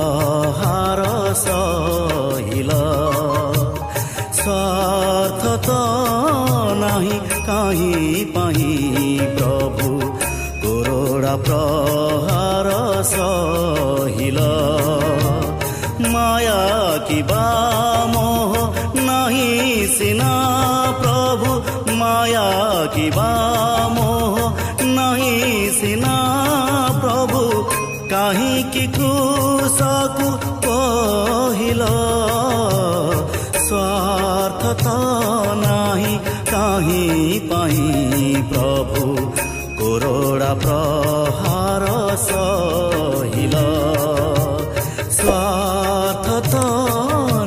प्रहार सहिल स्वार्थ तो नाही काहीं पाही प्रभु कोरोड़ा प्रहार सहिल माया किबा मोह नहीं सिना प्रभु माया किबा मोह नहीं सिना प्रभु काहीं की क्रूसकु कहिल स्वार्थ तो नाही काहीं पाही प्रभु कोरोड़ा प्रहार सहिल स्वार्थ तो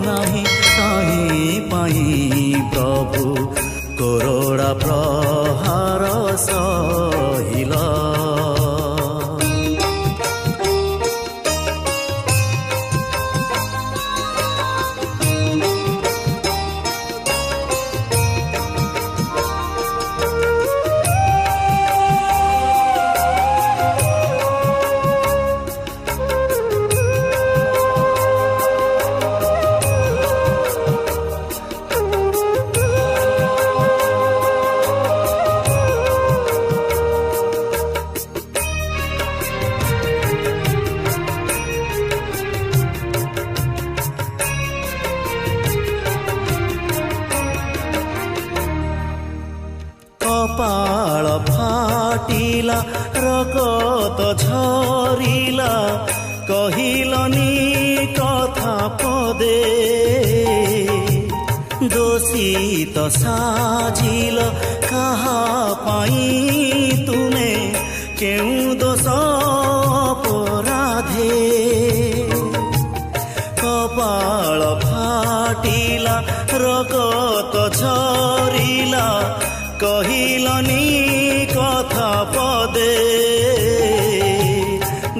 नाही काहीं पाही प्रभु कोरोड़ा प्रहार सहिल कपाळ फाटिला रगत झरिला कहिलनी कथा पदे दोषित साजिल कहा पाई तुमे केउ दोष अपराधे कपाळ फाटिला रगत झरिला कहिलनी कथा पदे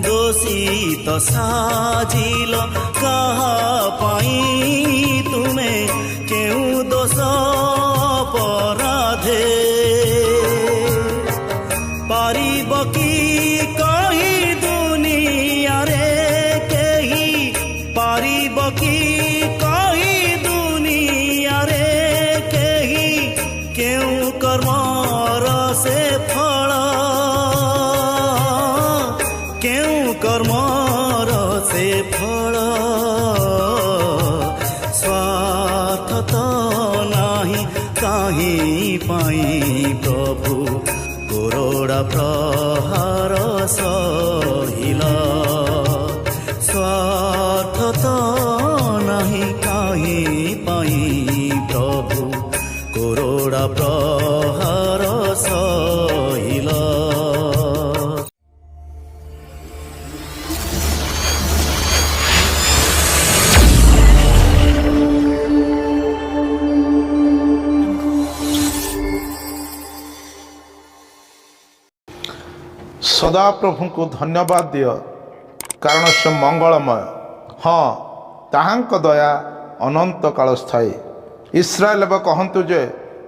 दोषित साजिल कहा पाई तुमे केउ दोष अपराधे पारिब कि कही दुनिया रे केही पारिब कि कही दुनिया रे केही केउ कर्मर से फल केउ कर्मर से फल स्वार्थ तो नाही काहीं पाई प्रभु कोरोड़ा प्रहार सहिल स्वार्थ तो नाही काहीं पाई प्रभु कोरोड़ा प्रहार सहिल सदा प्रभु को धन्यवाद दियो कारण से मंगलमय हाँ ताहांक दया अनंत काल स्थायी इस्राएल एवं कहतु जे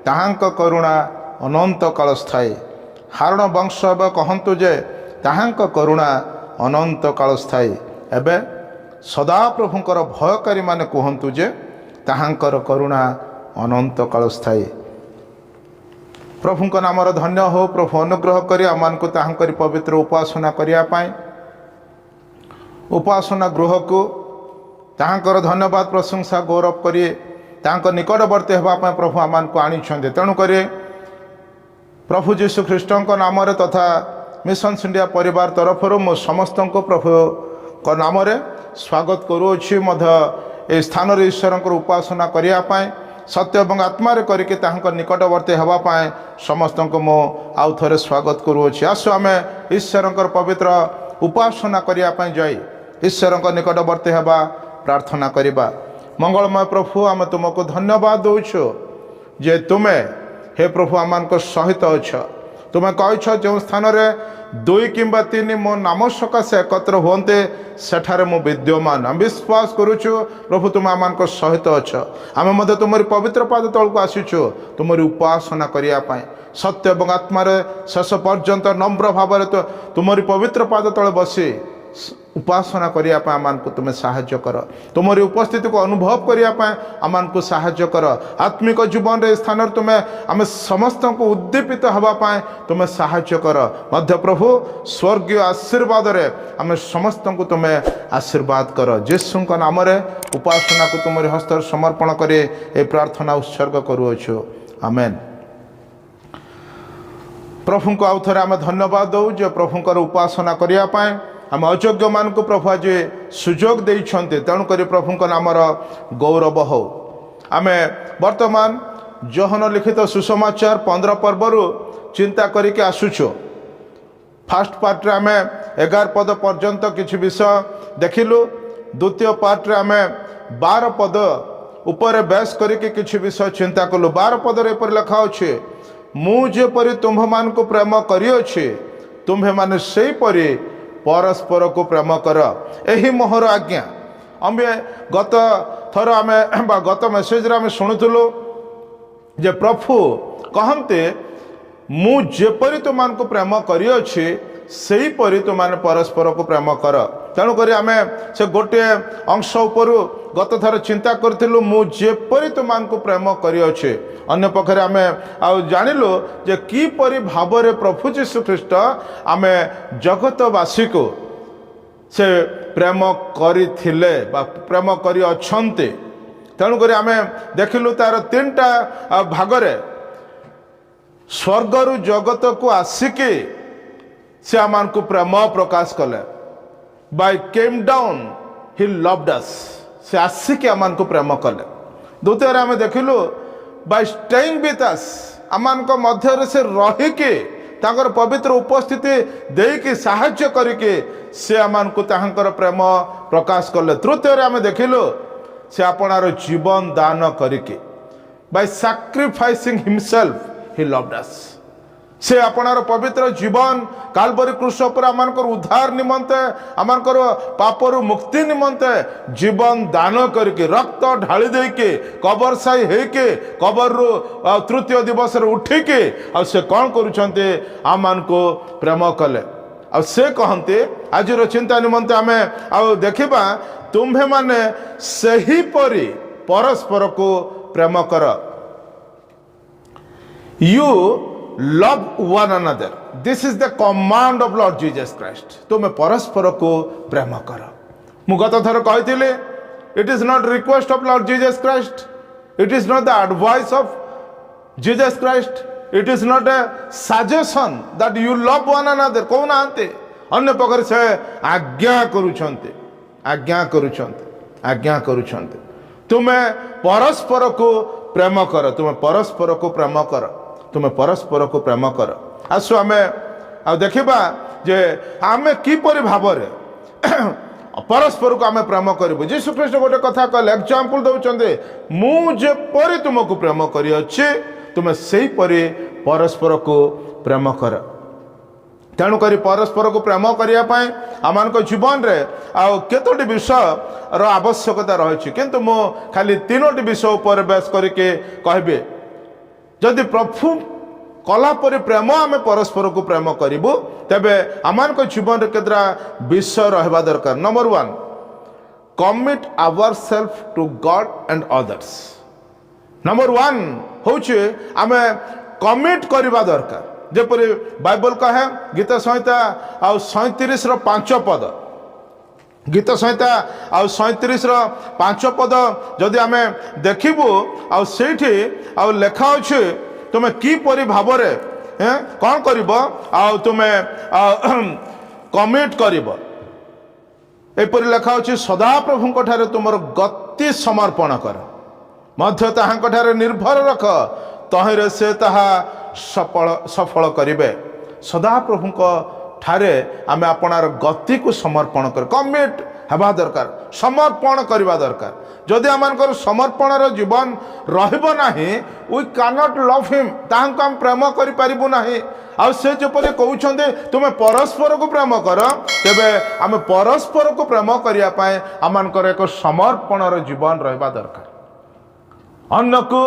ताहांक करुणा अनंत काल स्थायी हारण वंश एवं कहतु जे ताहांक करुणा अनंत काल स्थायी एबे सदा प्रभुंकर भयकारी माने कहतु जे ताहांकर करुणा अनंत काल स्थायी प्रभुंक नामर धन्य हो प्रभु अनुग्रह करी आमको ताहांकरी पवित्र उपासना करिया पाए उपासना गृह को ताहांकर धन्यवाद प्रशंसा गौरव करी ताहांक निकटवर्ती होगा प्रभु आमको आनी तेणुक प्रभु जीशु ख्रीष्टों नाम तथा मिशन इंडिया परिवार तरफ मु समस्त को प्रभु को नाम स्वागत करुँची स्थान ईश्वर उपासना करने सत्य और आत्मा करके निकटवर्ती होगापाई समस्त को मो आउ थे स्वागत करुँची आसु आम ईश्वर पवित्र उपासना करने जाई ईश्वर निकटवर्ती होगा प्रार्थना करवा मंगलमय प्रभु आम तुमको धन्यवाद दौचु जे तुमे हे प्रभु आम सहित अच्छ तुम्हें कह जो स्थान दुई किंबा तीन मो नाम सकाशे एकत्र होते सेठारे मु विद्यमान आम विश्वास करुचु प्रभु तुम आम सहित अच्छ आम तुमरी पवित्र पाद तल को आसीचु तुमरी उपासना करने सत्य और आत्मार शेष पर्यंत नम्र भाव तुमरी पवित्र पाद तले बसी उपासना करने आमको तुम्हें साहाय्य कर तुमरी उपस्थिति को अनुभव करने आमको साहाय्य कर आत्मिक जीवन रे स्थान तुम्हें आम समस्त को उद्दीपित हवापाई तुम्हें साहाय्य कर मध्य प्रभु स्वर्गीय आशीर्वाद रे आम समस्त को तुम्हें आशीर्वाद कर यीशु नाम रे उपासना को तुमरी हस्त समर्पण करे ए प्रार्थना उत्सर्ग करुअछु आमेन। प्रभु को आउ थे आम धन्यवाद दौ जे प्रभुंकर उपासना करने आम अयोग्य मान को प्रभु आज सुजोग देइछन्ते तेणुक प्रभु नाम गौरव हो। आम वर्तमान जोहन लिखित सुसमाचार 15 पर्वरु चिंता करके आसुछु। फास्ट पार्ट रे आम 11 पद पर्यंत किछि विषय देखिलु। द्वितीय पार्ट रे आम 12 पद ऊपर बेस करके किछि विषय चिंता कलु। 12 पद रे पर लिखा अछि मु जेपरि तुम्भ मान को प्रेम करिअछि तुम्भे माने सेही परि परस्पर को प्रेम कर यही मोहर आज्ञा। आमे गत थर आम गत मेसेज रे आम शुणुलु जे प्रभु कहते मु जेपरि तुमान को प्रेम करिअछि सेही परि तुमाने परस्पर को प्रेम कर। तेणुक आम से गोटे अंश उपरु गत थर चिंता करूँ मु जेपरि तुमान को प्रेम करिअछि अन्य पक्षरे आम जानिलु जे किपरि भाव रे प्रभु जीशु ख्रीष्ट आम जगतवासी को से प्रेम करिथिले बा प्रेम करि अछन्ते। तेणुक आम देखिलु तार 3टा भागरे स्वर्गरु जगत को आसिके से आमान को प्रेम प्रकाश कले by came down he loved us से आसिके आमान को प्रेम कले। द्वितीय आम देखिलु बाय स्टेइंग विथ अस आमान को मध्य से रहिके तांकर पवित्र उपस्थिति देकी साहाय्य करके से आमान को तांकर प्रेम प्रकाश कले। तृतीय आम देखिलु से आपणार जीवन दान करके by sacrificing himself he loved us से आपणार पवित्र जीवन काल्वरी क्रूस पर आमानकर उद्धार निमंते आमानकर पापरु मुक्ति निमंते जीवन दान करके रक्त ढाली देके कबर साई हेके कबर रु तृतीय दिवस रे उठिके आ से कौन करूछन्ते आमान को प्रेम कले। आ से कहते आज चिंता निमंते आमे आ देखिबा तुम्भे माने सही परि परस्पर को प्रेम कर। You love one another, this is the command of Lord Jesus Christ। तुम परस्पर को प्रेम कर। मु गत थर कहिथिले it is not request of Lord Jesus Christ, it is not the advice of Jesus Christ, it is not a suggestion that you love one another। कौन आंते अन्य पकर से आज्ञा करूछन्ते आज्ञा करूछन्ते आज्ञा करूछन्ते तुम्हें परस्पर को प्रेम कर तुम्हें परस्पर को प्रेम कर तुम्हें परस्पर को प्रेम कर। आसु आमे आ देखिबा जे आमे किपरि भाव रे परस्पर को आमे प्रेम करिबो। यीशु ख्रीष्ट गोटे कथा कहले एग्जांपल दउचंदे मु जे परि तुमको प्रेम करि अछि तुमे सेही परि परस्पर को प्रेम कर। तेणु करी परस्पर को प्रेम करिया पाए आमान को जीवन रे आ केतोटी विषय रो आवश्यकता रहिछि किंतु मु खाली 3टी विषय ऊपर बेस करके कहबे। जदि प्रभु कला परि प्रेम आम परस्पर को प्रेम करूँ तेबे आमान को जीवन केतरा विषय रहा दरकार। Number 1 commit our self to God and others. Number 1 होचे आम कमिट करवा दरकार। जेपरि बाइबल कहे गीत संहिता आ 37 रो 5 पद गीत संहिता आ 37 रो 5 पद जदि आम देखिबू आ सेठी आ लेखा अछि तुमे की परि भाव रे कौन करिबो आ तुमे कमिट करिबो। एपरि लेखा अछि सदा प्रभु ठारे तुमर गति समर्पण कर मध्य ताहां ठारे निर्भर रख तहिरे से ताहा सफल करिबे। सदा प्रभु ठारे आमे आपणार गति को समर्पण कर कमिट हेबा दरकार समर्पण करवा दरकार। जदि आमानकर समर्पणर जीवन रहइबो नाही we can not love him ताहां हम प्रेम करि परिबो नाही। आ से जेपरि कहउछन्ते तुमे परस्पर को प्रेम कर तेबे आमे परस्पर को प्रेम करिया पाए आमानकर एक समर्पणर जीवन रहइबा दरकार। अन्य को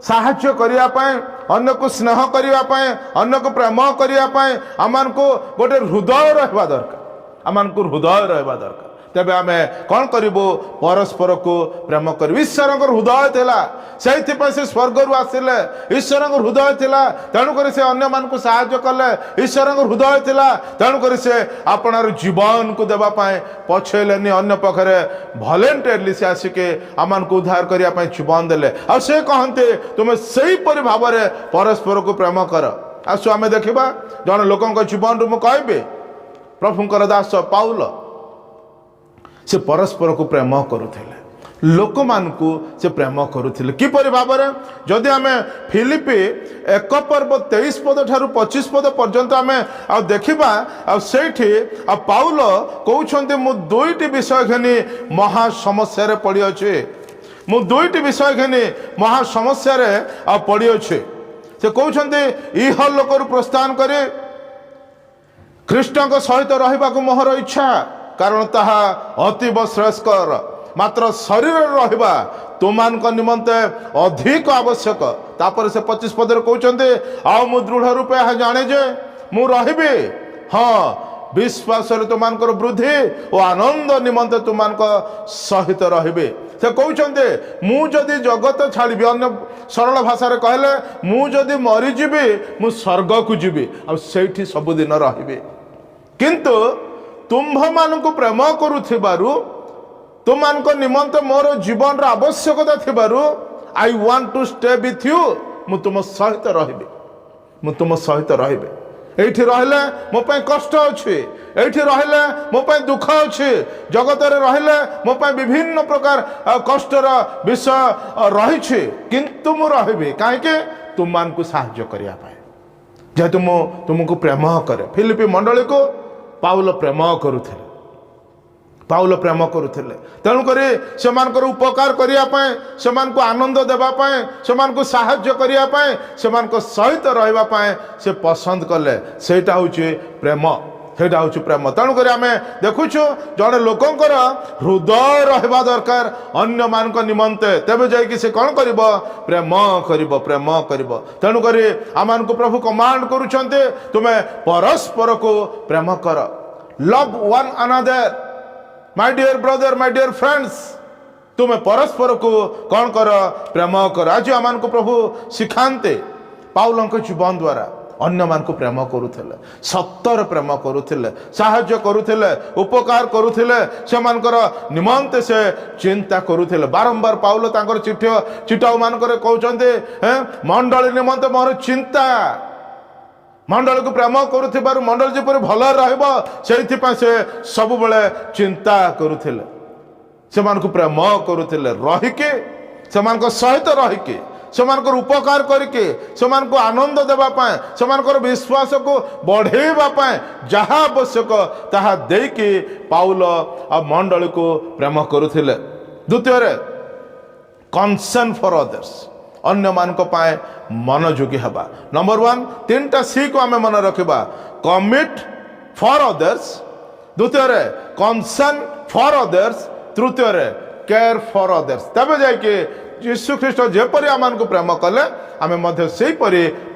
साहाय्य करिया पाए अन्य को स्नेह करिया पाए अन्य को प्रेम करिया पाए आमान को गोटे हृदय रहबा दरकार। आमको हृदय रहा दरकार तेबे आमे कौन करूँ परस्पर को प्रेम कर ईश्वर हृदय थिला से स्वर्ग रु आसिले ईश्वर हृदय थिला तेणुक से अन्य मान को साहाय्य कले ईश्वर हृदय थिला तेणुक से आपणार जीवन को देवाई पछेलेनि अन्य पाखे भलेंटियरली से आसिके आम को उद्धार करने जीवन देले आ से कहते तुम से भाव में परस्पर को प्रेम कर आसु आम देखा जन लोक जीवन रु मुझे प्रभुंकर दास पाउल से परस्पर को प्रेम करुले लोक मान को से प्रेम करुले किपरि भाव में जदि आम फिलिपि 1 पर्व 23 पद ठारू 25 पद पर्यंत आम देखा पाउल कहते मु दुईटी विषय घनी महा समस्या पड़ी अच्छे मु दुईटी विषय घनी महा समस्या पड़ी अच्छे से कहते इह लोक प्रस्थान करे ख्रीष्ट सहित रहा मोहर इच्छा कारण ताहा अतीव श्रेष्ठकर मात्र शरीर रहिबा तुमान निमंते अधिक आवश्यक तापर से 25 पद कहते आओ मु दृढ़ रूपे यह जाने जे मु रहिबे हाँ विश्वास तुमान वृद्धि और आनंद निमंते तुमान सहित रहिबे से कहते मु जदि जगत छाड़ी अन्य सरल भाषा कहले मु जदि मरीजी मु स्वर्ग को जीवी आ सेठी सबुदिन रहिबे किंतु तुम्भ मान को प्रेम करुथिबारु तुम निमंत मोर जीवन आवश्यकता थिबारु I want to stay with you मु तुम सहित रहिबे मु तुम सहित रहिबे एठी रहले मो पय कष्ट अछि एठी रहले मो पय दुख अछि जगत रे रहले मो पय विभिन्न प्रकार कष्टर विषय रही छी किंतु मु रहिबे काहे के तुम मान को सहाय्य करिया पाए जेतु मु तुमको प्रेम करे फिलिपि मंडली को पाउल प्रेम करुले पाउल प्रेम करुले तेणुक से उपकार करने से आनंद देवाई से साहाय्य करने से सहित रही से पसंद कले सेटा हूँ प्रेम सेटा हूँ प्रेम तेणुक आम देखुचु जड़े लोकंर हृदय रहा दरकार अन्य मान निमंते तेबे जाइए से कौन कर प्रेम कर तेणुक आम को प्रभु कमांड करुँचे तुम्हें परस्पर को प्रेम कर love one another my dear brother my dear friends तुम्हें परस्पर को कौन कर प्रेम कर आज आम को प्रभु शिखाते पाउल जीवन द्वारा अन्य मान को प्रेम करुले सत्तर प्रेम करुले साहाय्य करुले उपकार करुले से निमंते से चिंता करुले बारंबार पाउल चिठा मान कहते मंडली निमंते मोर चिंता मंडल को प्रेम करुथिबार मंडल जेपरि भल रहइबो सेइथिपा से सब बेले चिंता करुथिले सेमान को प्रेम करुथिले रहिके सेमान को सहित रहिके सेमान को उपकार करके सेमान को आनंद देबा पाए सेमान को विश्वास को बढ़ेबा पाए जहाँ आवश्यक ताहा देके पाउल आ मंडल को प्रेम करुथिले द्वितीय रे कंसर्न फॉर अदर्स अन्य मान को पाए मनोयोगी हवा नंबर 1 3टा सी को आम मन रखा कमिट फॉर अदर्स द्वितीय रे कंसर्न फॉर अदर्स तृतीय रे केयर फॉर अदर्स तबे जाके यीशु ख्रीष्ट जेपरि आम को प्रेम कले आम से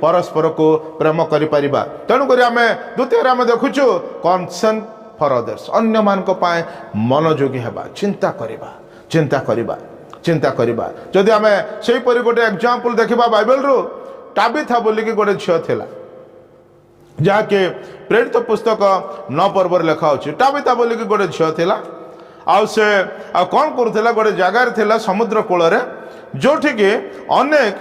परस्पर को प्रेम करि परिबा तेणुक आम द्वितीय आम देखुचु कंसर्न फॉर अदर्स अन्य मान को पाए मनोयोगी हवा चिंता करवा जदि आम से गोटे एग्जाम्पल देखा बाइबल रु टाबिथा बोलिकी गोटे झील थिला जहाँकि प्रेरित पुस्तक 9 पर्व लेखा अच्छी टाबिथा बोलिकी गोटे झील थिला आउ से कौन करुला गोटे जगार थिला समुद्र कूल जोठिकी अनेक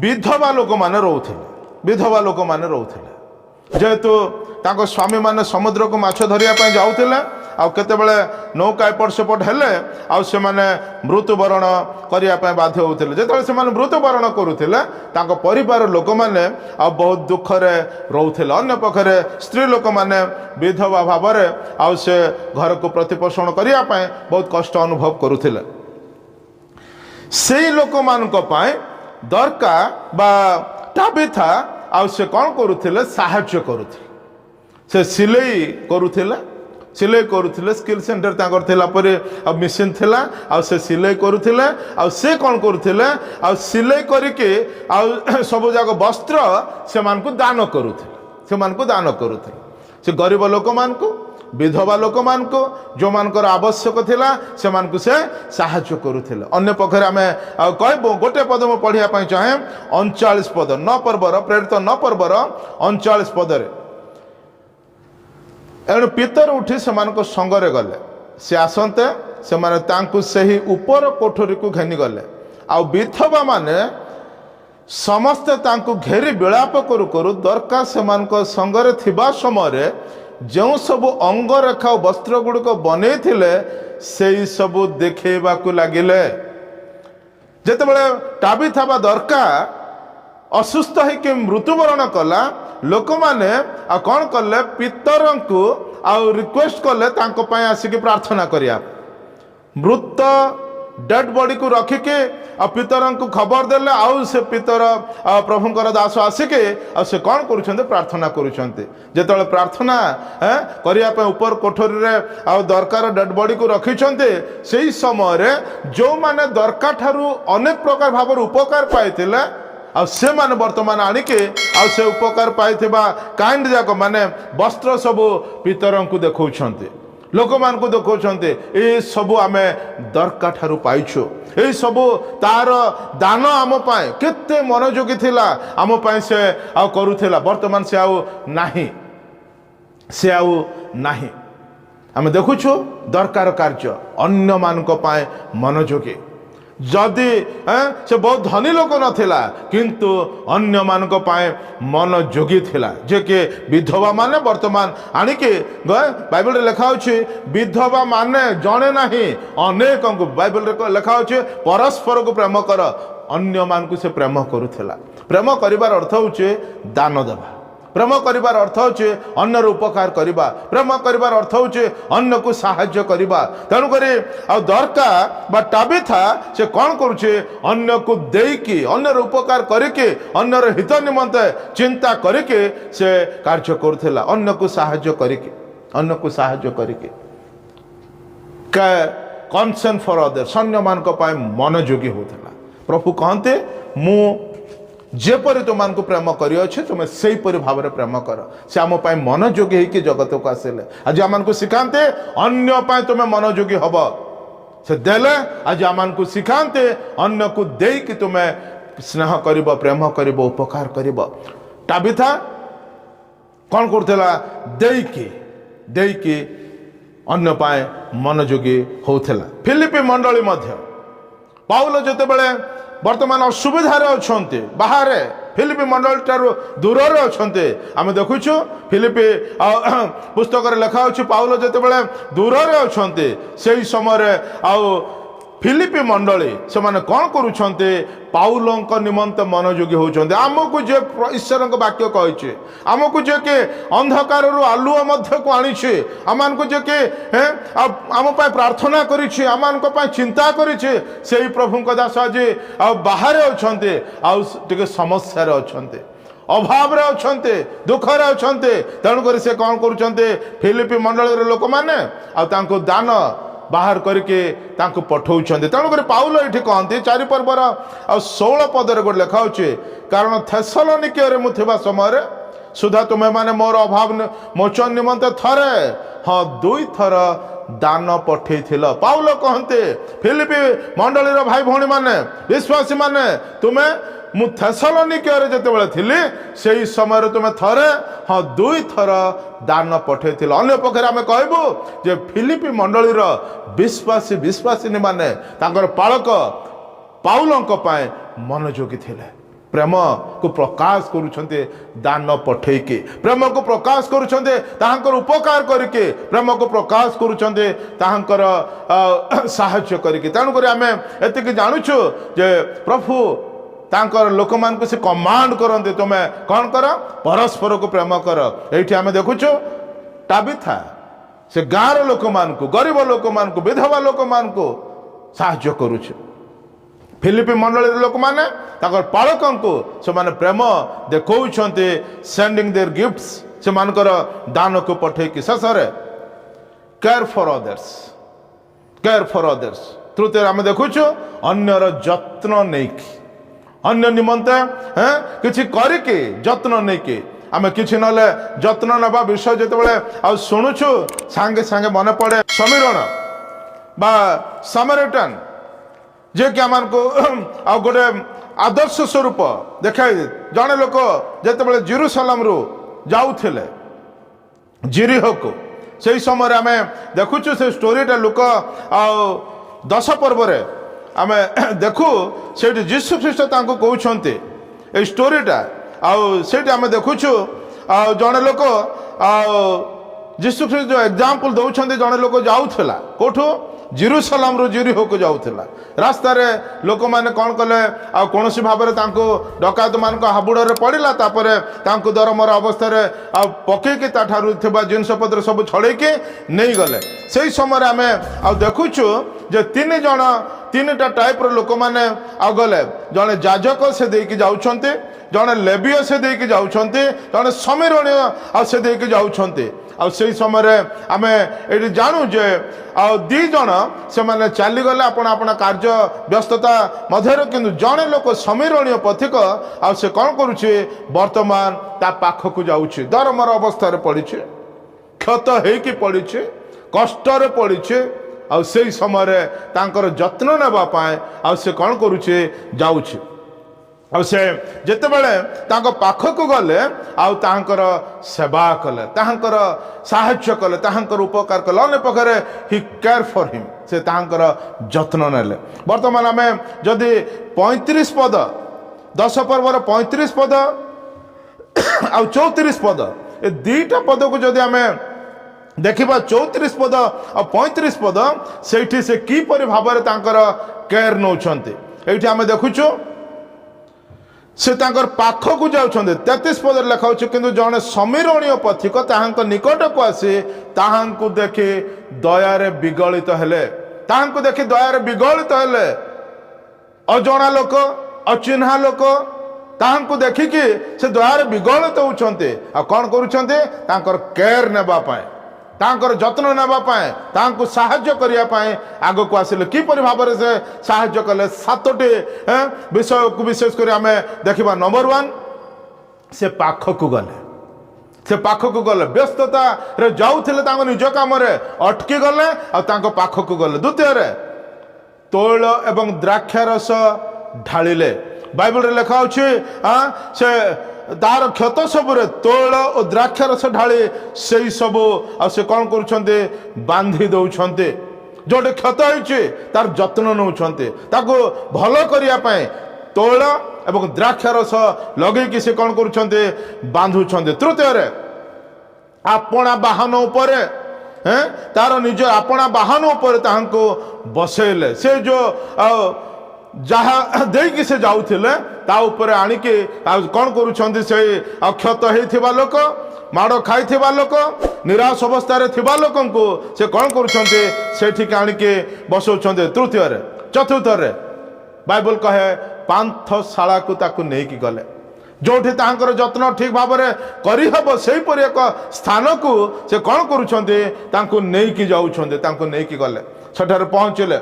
विधवा लोक मैंने रोथे जेहेतु ताको स्वामी माने समुद्र को माछ धरिया जाऊले आतेबले नौका एपट सेपट हेले से मृत्युवरण करने बाध्य होते जो मृत्युवरण करुले परिवार लोक मैंने बहुत दुखरे रोते अन्य पक्षे स्त्री लोक मैंने विधवा भाव में से घर को प्रतिपोषण करने बहुत कष्ट अनुभव करुले से लोक मान दरकार बा टाबिथा से कौन करुले साहाय्य करुले से सिलाई करुले स्किल सेंटर तांकर थिला परे अब मिशन थिला आ से सिलाई करुले आ से कौन करुले आ सिलाई करके आ सब जाक वस्त्र से मान को दान करुले से गरीब लोक मान विधवा लोक मान जो मानकर आवश्यक थिला से मानकु से साहाय्य करुथिले। अन्य पक्षरे आमे कहबो गोटे पद मु पढ़िया पई चाहे 39 पद 9 पर्वर प्रेरित 9 पर्वर 39 पदरे एणु पितर उठी से मानको संगरे गले से आसंते से माने तांकु सही ऊपर कोठरी को घेनी गले आ विधवा माने समस्ते तांकु घेरी विलाप करू करू दरकार से मानको संगरे थिबा समय जो सब अंगरेखा वस्त्र गुड़िक बने से सब देखा लगिले। जिते बड़े टाबिथा बा दरकार असुस्थ होकर मृत्युवरण कला लोक मैंने कौन कले पितर को रिक्वेस्ट कले आसिक प्रार्थना करिया मृत डेड बॉडी को रखिके पितर को खबर देले आउ से पितर प्रभुंकर दास आसिके से कौन करुछन्ते प्रार्थना करुछन्ते जेतले प्रार्थना करिया पे ऊपर कोठरी रे दरकार डेड बॉडी को रखिछन्ते सेही समय रे जो माने दरकार ठारू अनेक प्रकार भाव उपकार पाइथिले आ से माने वर्तमान आनिके आ से उपकार पाइथिबा काइंड जाक माने वस्त्र सब पितर को देखौछन्ते लोक मान को देखते ये सबू आम दरकार ठारू पाइछु ये सबू तार दान आम पाए केते मनोयोगी थिला आम पाए से आ करुथिला वर्तमान से आउ नाही से आउ नाही आम देखुछु दरकार कार्य अन्य मान को पाए मनोयोगी जदि से बहुत धनी लोक नथिला किंतु अन्य मान को पाए मनोयोगी थिला जे के विधवा माने वर्तमान आनिके बाइबल रे लिखा होछि विधवा माने जणे नाही अनेक को बाइबल रे लिखा होछि परस्पर को प्रेम कर अन्य मान को से प्रेम करुथिला। प्रेम करिवार अर्थ होछि दान देबा प्रेम करिवार अर्थ होछि अन्यर उपकार करिबा प्रेम करिवार अर्थ होछि अन्य को सहाय्य करिबा तेणु करी आ दरकार बा टाबिथा से कौन करुछे अन्य को देकी अन्यर उपकार करिके अन्यर हित निमंते चिंता करिके से कार्य करुथिला अन्य को सहाय्य करिके का कॉन्सर्न फॉर अदर्स अन्य मान को पाए मनोयोगी होथिला। प्रभु कहते मु जेपरि तुम को प्रेम करियछि तुम से भाव में प्रेम कर से आम मनोयोगी होकर जगत को आसिले आज आम को सिखाते अन्य तुम मनोयोगी हम से देले आज आम को सिखाते अन्य को देकी तुम स्नेह कर प्रेम कर उपकार कर टाबिथा कौन करथिला देकी अन्य पाए मनोयोगी होथिला। फिलिपी मंडली मध्य पाउल जेते बेले वर्तमान असुविधार अच्छा बाहर फिलिपी मंडल ठारू दूर अच्छा आम देखुचु फिलिपी पुस्तक लिखा हो पाउल जिते दूर अच्छा से समय फिलिपी मंडली से माने कौन करुछन्ते पाउलंक निमंत मनोयोगी होउछन्ते आमको जे ईश्वर वाक्य कही आमको जे के अंधकार आलुआ मध्य को आनी आम को जे के आम प्रार्थना करिछि आम चिंता करिछि से प्रभु दास आज बाहर अच्छे आगे समस्या अच्छे अभाव अच्छे दुखर अच्छे तेणुक से कौन करुछन्ते फिलिपी मंडल लोक मैंने दान बाहर करके पठाउछन्ते तेणुक पाउल ये कहते 4 पर्वर 16 पदर गोटे लिखा होचे कारण थेसलोनिके मु थिबा समय सुधा तुम्हें माने मोर अभाव मोचन निमंते थरे हाँ 2 थर दान पठे पाउल कहते फिलिपी मंडली भाई भौणी माने विश्वासी माने तुम्हें मु थेसलोनिके जेतेबेले थिली सेही समय तुम थरे हाँ 2 थर दान पठे अन्य पक्षरे आम कहबू जे फिलिपी मंडलीर विश्वासी माने तांकर पालक पाउलंक पाए मनोयोगी थिले प्रेम को प्रकाश करुछन्ते दान पठेके प्रेम को प्रकाश करुछन्ते ताहांकर उपकार करके प्रेम को प्रकाश करुछन्ते ताहांकर साहाय्य करके तेणुक आम एतिक जानुछु जे प्रभु तांकर लोक मान को से कमांड करते तुम्हें कौन कर परस्पर को प्रेम कर ये आम देखुଛୁ टाबिथा से गाँव लोक मान को गरीब लोक मान को विधवा लोक मान को साहाय्य करुछु फिलिपी मंडल लोक माने ताकर पालकन को से माने प्रेम देखौछन्ते सेंडिंग देयर गिफ्ट्स से मानकर दान को पठे कि ससरे केयर फॉर अदर्स तृतीय आम देखुछु अन्यर जत्न नहीं अन्य निमंते किछि करिके जत्न नहीं के आम कि ना जत्न नवा विषय जितेबाला शुणुचु सांगे सांगे मन पड़े समीरण बा सामरिटन जे कि आम को गोटे आदर्श स्वरूप देखा जड़े लोक जितेबाला जेरूसलम रु जाऊले जिरिह को से समय आम देखुचु से स्टोरीटा लोक दश पर्व आम देखु से जीशु ख्रीष्ट कहते ये स्टोरीटा आठ आम देखुचु जड़े लोक जीशु ख्रीष्ट जो एग्जाम्पल दौरान जड़े लोक जाऊला कौटू जेरूसलम रु जिरिह को जाऊला रास्तार लोक मैंने कौन कले कौन भाव में डकायत मान हाबुड़ पड़ा दरमर अवस्था पकईकि जिनपतर सब छड़ेकी नहीं गले से समय आम देखुचु जे तीन टा टाइप लोक मैंने गले जड़े जाजक से देकी जाउछन्ते जड़े लेबीय से देकी जाउछन्ते जड़े समीरणीय से देकी जाउछन्ते से समय आम ये जानू जे दी जन से मैंने चलीगले अपना कार्य व्यस्तता मध्य किंतु जड़े लोक समीरणीय पथिक से कौन करुचे वर्तमान ता पाखक जाऊँचे दरमर अवस्था पड़ी क्षत होगी पड़ी कष्टर पड़ी से समय तांकर जत्न नापी से कौन करुचे जाऊँचे से जिते बड़े पाखक गले आर सेवा कले तांकर साहाय्य कले तांकर उपकार कले अन्य पक्षे हि केयर फॉर हिम से तांकर जत्न नेले वर्तमान आम जदि 35 पद 10 पर्वर 35 पद आ 34 पद ए दुईटा पद को जदि आम देखा 34 पद और 35 पद से किपरि भाव में तांकर केयर नौछन्ते एठी आम देखुचु से तांकर पाख को जाउछन्ते 33 पद लिखा होछि किंतु जने समीरणीय पथिक ताहांक निकट को आसी ताहांकु देखि दयारे विगलित हेले ताहांकु देखि दयारे विगलित हेले अजणा लोक अचिन्हा लोक ताहांकु देखिकी से दयारे विगलित होउछन्ते आ कोन करूछन्ते तांकर केयर नेबा पाए तांकर जत्न नापी तांको साहाय्य करिया पाए आगो को आसिले किपरि भाव में से साहाय्य कले 7टी विषय को विशेष कर आम देखा नंबर 1 से पाखक गले से पाखक गले व्यस्तता रे जाउथिले निज काम अटकी गले पाखक गले द्वितीय तैल एवं द्राक्षारस ढालिले बाइबल रे लिखा होछि से तार क्षत सबुरे तैल और द्राक्षारस ढाली से सब से कौन करुछन्ते बांधी दौछन्ते जोटे क्षत होइछि तार जत्न नौछन्ते ताको भलो करिया पय तैल एवं द्राक्षारस लगेकी से कौन करुछन्ते बांधुछन्ते तृतीय आपणा बाहन उपरे तार निज आपणा बाहन उपरे ताहांको बसेले से जो जहाँ देकी से जाऊले ता ऊपर आनिके कौन करुछन्ति से क्षत होइथिबा लोक माड़ खाइथिबा लोक निराश अवस्था थिबा लोकन को से कौन करुछन्ति सेठिक आनिके बसौछन्ति तृतीय चतुर्थ बाइबल कहे पांथशाला को ताकू नेकी गले जोठी तांकर जत्न ठीक भाव में करहब से एक स्थान को से कौन करुछन्ति तांको नेकी जाउछन्ति तांको नेकी गले सेठारे पहुँचले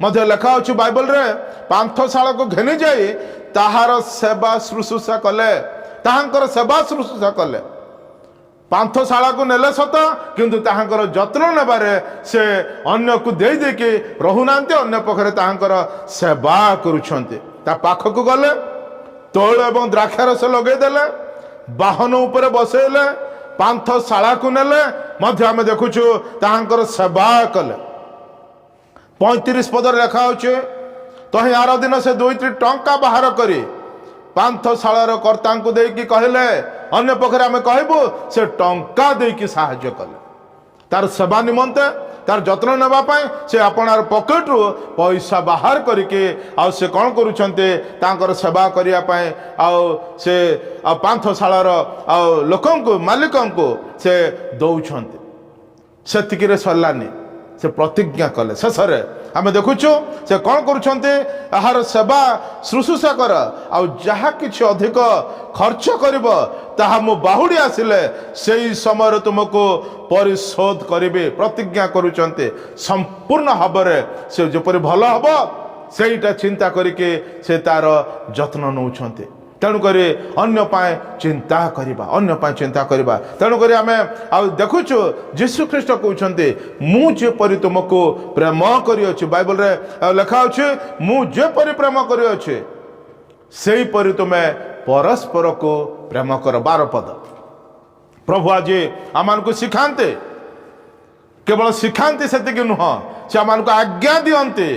मध्य लिखा अच्छी बाइबल रे पांथशाला को घेनी जाई ताहार सेवा शुश्रूषा कले ताहांकर सेवा शुश्रूषा कले पांथशाला को नेले सत किंतु ताहांकर जत्न नेबारे से अन्य को दे देके रहुनांते अन्य पखरे ताहांकर सेवा करुछन्ते ता पाखक गले तैल एवं द्राक्षारस लगे देले बाहन ऊपर बसेले पांथशाला को नेले मध्य आम देखुछु ताहांकर सेवा कले 35 पद लिखा होचे तही आर दिन से 2टी टंका बाहर करी पांथशालार कर्ता को देकी कहले अन्य पखरे आम कहबू से टंका देकी साहाय्य कले तार सेवा निमंते तार जत्न नापी से आपणार पकेट रु पैसा बाहर करके से कौन करुछन्ते तांकर सेवा करिया पाए से पांथशालार लोकन को मालिकन को से दौछन्ते सेतिकिरे सरलानी से प्रतिज्ञा कले शेष आम देखुचु से कौन करुछन्ते आहार सेवा शुश्रूषा कर जहा किछि अधिक खर्च करिब ताहा मो बाहुडी आसिले सेई समय तुमको परिशोध करिबे प्रतिज्ञा करुछन्ते संपूर्ण हबरे से जेपरि भलो हबो सेईटा चिंता करिके से तार जत्न नौछन्ते तेणुक अन्य चिंता करवा अन्य चिंता करवा तेणुक आम देखुचु जीशु ख्रीष्ट कहते मुझेपरी तुमको प्रेम करिअछि बाइबल रे लिखा अछि मुझेपरी प्रेम करिअछि सेही परी तुमे परस्पर को प्रेम कर 12 पद प्रभु आज आम को शिखाते केवल शिखाते से नुह से आम को आज्ञा दियंते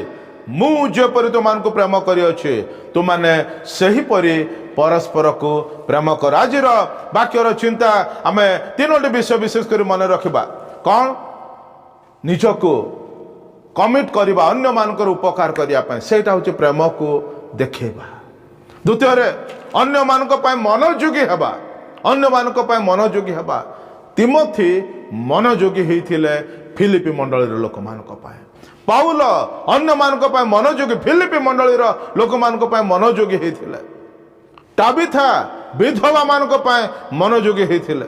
मुझेपरी तुम प्रेम करिअछि तुमने सही परी परस्पर को प्रेम कर आज वाक्यर चिंता आम 3टी विषय विशेष कर मन रखा कौन निजको कमिट करवा अन्य मानकर उपकार करने से प्रेम को देखा द्वितीय अन्य मानक मनोयोगी हवा अन्य मानक मनोयोगी हवा तिमोथी मनोयोगी होते फिलिपी मंडल लोक मानक पाउल अन्य मानक मनोयोगी फिलिपी मंडल लोक मानक मनोयोगी होते टाबिथा विधवा मानक मनोयोगी होते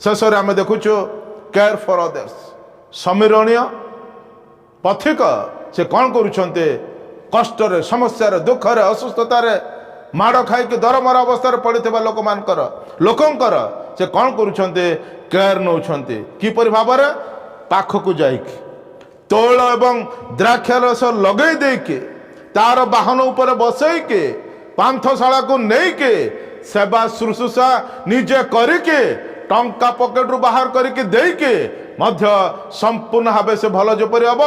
शेष आम देखुचु केयर फॉर अदर्स समीरणीय पथिक से कौन करुछन्ते कष्ट समस्या दुखरे असुस्थतार माड़ खाई दरमर अवस्था पड़ता लोकंकर से कौन करुछन्ते केयर नौछन्ते किपरि भाव पाखक जाइक तैल एवं द्राक्षारस लगे देके तार बाहन उपर बसैके पांथशाला को लेके सेवा शुश्रूषा निजे करके टंका पॉकेट रू बाहर करके देके मध्य संपूर्ण भाव से भल जपरी हम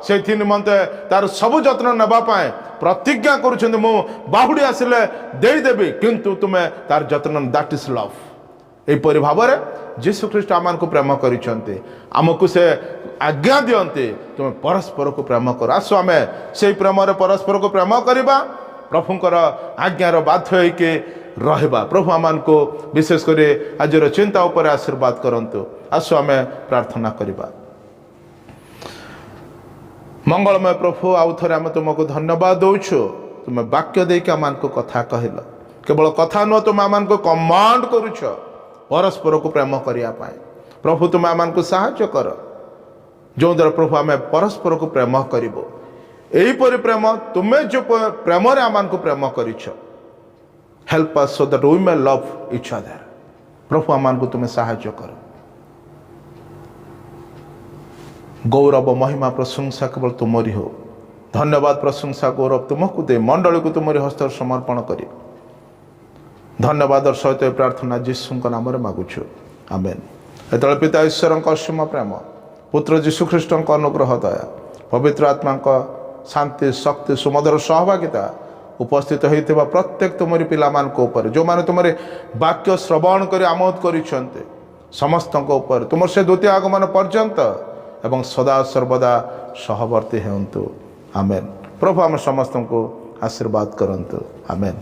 से निमंते तार सबु जत्न नापी प्रतिज्ञा करुछन्ते मु बाहुड़ी आसिले देदेवी किंतु तुम्हें तार जत्न दैट इज लव एपरि भाव जीशु ख्रीष्ट आम को प्रेम करिछन्ते आमको से आज्ञा दियंते तुम परस्पर को प्रेम कर आसो आम से प्रेम परस्पर को प्रेम करवा प्रभुंकर आज्ञार बाध्य होके रहबा प्रभु आमान को विशेष कर आज चिंता उपर आशीर्वाद करंतु आसो आम प्रार्थना करवा मंगलमय प्रभु आउ थे आम तुमको धन्यवाद दौछु तुम वाक्य देके आम को कथा कहल केवल कथा नुह तुम आम को कमांड करुछ परस्पर को प्रेम करने प्रभु तुम आम को साहाय्य कर जो द्वारा प्रभु आम परस्पर को प्रेम करिबो एहीपरि प्रेम तुम्हें जो प्रेम आम को प्रेम करिछ help us so that we may love each other प्रभु आम को तुम्हें साहाय्य कर गौरव महिमा प्रशंसा केवल तुमरी हो धन्यवाद प्रशंसा गौरव तुमको दे मंडली को तुमरी हस्त समर्पण करी धन्यवाद सहित प्रार्थना जीशु नाम मागुछु आमेन एतले पिता ईश्वर असीम प्रेम पुत्र जीशु ख्रीष्ट अनुग्रह दया पवित्र आत्मा शांति शक्ति सुमधुर सहभागिता उपस्थित होता प्रत्येक तुमरी पिला ऊपर जो माने तुमरे वाक्य श्रवण कर आमोद करिछन्ते समस्त ऊपर तुम से द्वितीय आगमन पर्यंत एवं सदा सर्वदा सहवर्ती हेतु आमेन प्रभु आम समस्त को आशीर्वाद करंतु आमेन।